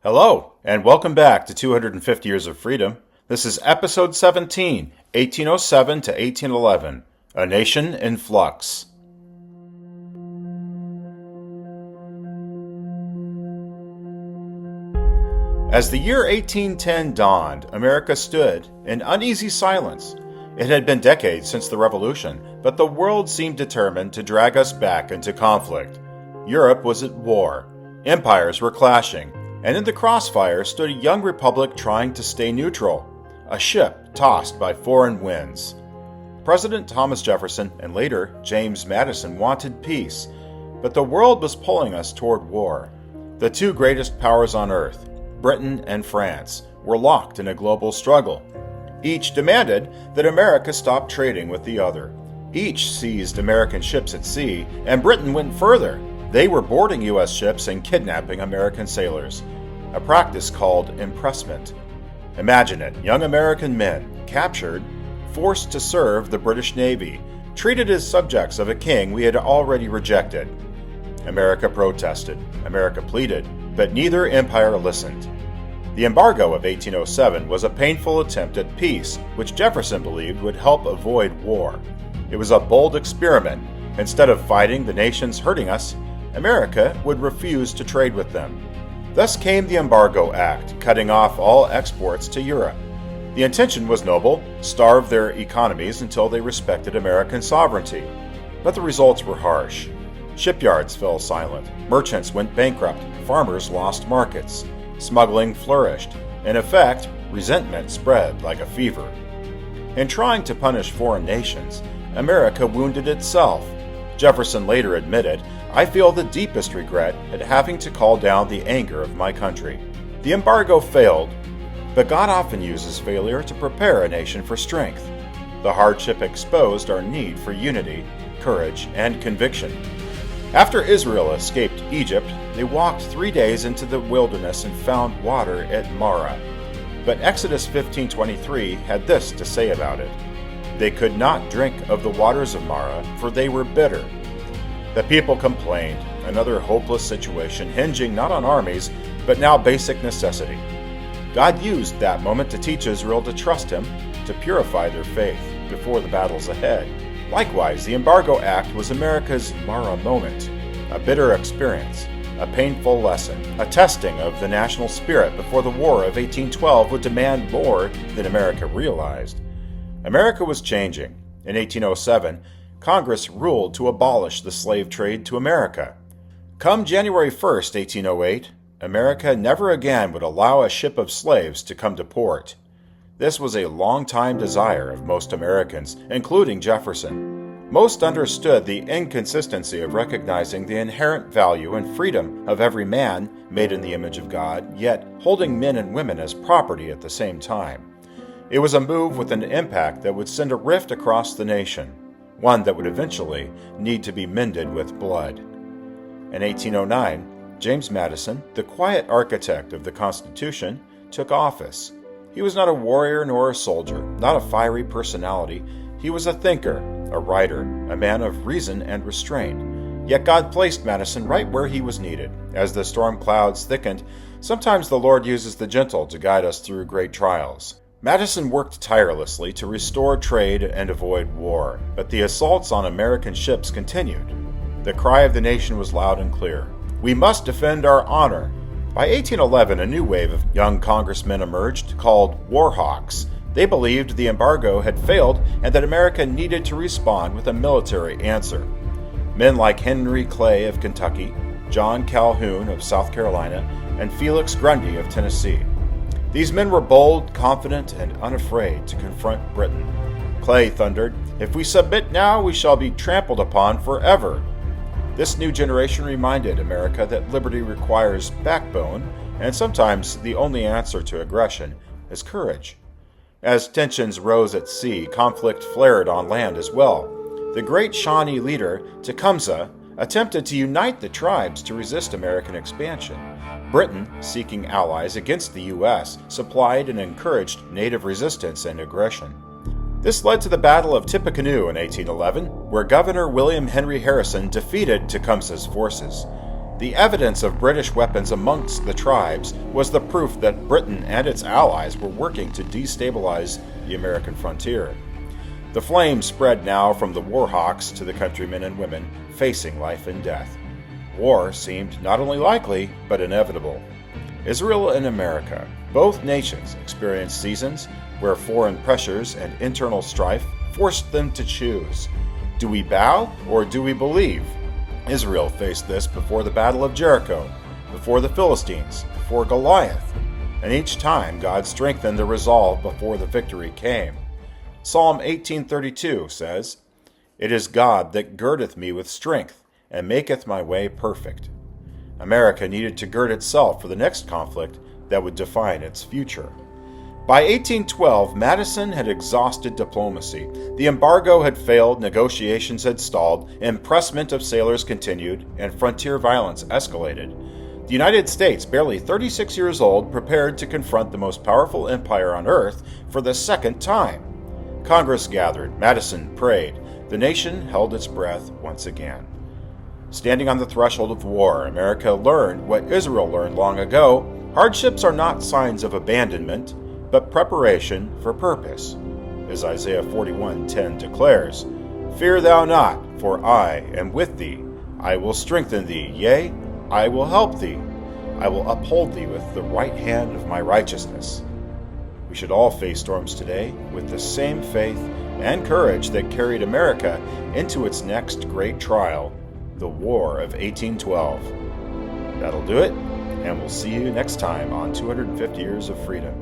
Hello, and welcome back to 250 Years of Freedom. This is Episode 17, 1807 to 1811, A Nation in Flux. As the year 1810 dawned, America stood in uneasy silence. It had been decades since the Revolution, but the world seemed determined to drag us back into conflict. Europe was at war. Empires were clashing. And in the crossfire stood a young republic trying to stay neutral, a ship tossed by foreign winds. President Thomas Jefferson and later James Madison wanted peace, but the world was pulling us toward war. The two greatest powers on earth, Britain and France, were locked in a global struggle. Each demanded that America stop trading with the other. Each seized American ships at sea, and Britain went further. They were boarding U.S. ships and kidnapping American sailors, a practice called impressment. Imagine it, young American men, captured, forced to serve the British Navy, treated as subjects of a king we had already rejected. America protested, America pleaded, but neither empire listened. The embargo of 1807 was a painful attempt at peace, which Jefferson believed would help avoid war. It was a bold experiment. Instead of fighting the nations hurting us, America would refuse to trade with them. Thus came the Embargo Act, cutting off all exports to Europe. The intention was noble: starve their economies until they respected American sovereignty. But the results were harsh. Shipyards fell silent, merchants went bankrupt, farmers lost markets, smuggling flourished. In effect, resentment spread like a fever. In trying to punish foreign nations, America wounded itself. Jefferson later admitted, "I feel the deepest regret at having to call down the anger of my country." The embargo failed, but God often uses failure to prepare a nation for strength. The hardship exposed our need for unity, courage, and conviction. After Israel escaped Egypt, they walked 3 days into the wilderness and found water at Marah. But Exodus 15:23 had this to say about it: "They could not drink of the waters of Marah, for they were bitter." The people complained, another hopeless situation hinging not on armies, but now basic necessity. God used that moment to teach Israel to trust Him, to purify their faith before the battles ahead. Likewise, the Embargo Act was America's Marah moment, a bitter experience, a painful lesson, a testing of the national spirit before the War of 1812 would demand more than America realized. America was changing. In 1807, Congress ruled to abolish the slave trade to America. Come January 1st, 1808, America never again would allow a ship of slaves to come to port. This was a long-time desire of most Americans, including Jefferson. Most understood the inconsistency of recognizing the inherent value and freedom of every man made in the image of God, yet holding men and women as property at the same time. It was a move with an impact that would send a rift across the nation, one that would eventually need to be mended with blood. In 1809, James Madison, the quiet architect of the Constitution, took office. He was not a warrior nor a soldier, not a fiery personality. He was a thinker, a writer, a man of reason and restraint. Yet God placed Madison right where he was needed. As the storm clouds thickened, sometimes the Lord uses the gentle to guide us through great trials. Madison worked tirelessly to restore trade and avoid war, but the assaults on American ships continued. The cry of the nation was loud and clear: "We must defend our honor." By 1811, a new wave of young congressmen emerged, called war hawks. They believed the embargo had failed and that America needed to respond with a military answer. Men like Henry Clay of Kentucky, John Calhoun of South Carolina, and Felix Grundy of Tennessee. These men were bold, confident, and unafraid to confront Britain. Clay thundered, "If we submit now, we shall be trampled upon forever." This new generation reminded America that liberty requires backbone, and sometimes the only answer to aggression is courage. As tensions rose at sea, conflict flared on land as well. The great Shawnee leader, Tecumseh, attempted to unite the tribes to resist American expansion. Britain, seeking allies against the U.S., supplied and encouraged native resistance and aggression. This led to the Battle of Tippecanoe in 1811, where Governor William Henry Harrison defeated Tecumseh's forces. The evidence of British weapons amongst the tribes was the proof that Britain and its allies were working to destabilize the American frontier. The flames spread now from the war hawks to the countrymen and women facing life and death. War seemed not only likely, but inevitable. Israel and America, both nations, experienced seasons where foreign pressures and internal strife forced them to choose. Do we bow or do we believe? Israel faced this before the Battle of Jericho, before the Philistines, before Goliath, and each time God strengthened the resolve before the victory came. Psalm 18:32 says, "It is God that girdeth me with strength, and maketh my way perfect." America needed to gird itself for the next conflict that would define its future. By 1812, Madison had exhausted diplomacy. The embargo had failed, negotiations had stalled, impressment of sailors continued, and frontier violence escalated. The United States, barely 36 years old, prepared to confront the most powerful empire on earth for the second time. Congress gathered, Madison prayed, the nation held its breath once again. Standing on the threshold of war, America learned what Israel learned long ago: hardships are not signs of abandonment, but preparation for purpose. As Isaiah 41:10 declares, "Fear thou not, for I am with thee. I will strengthen thee, yea, I will help thee. I will uphold thee with the right hand of my righteousness." We should all face storms today with the same faith and courage that carried America into its next great trial, the War of 1812. That'll do it, and we'll see you next time on 250 Years of Freedom.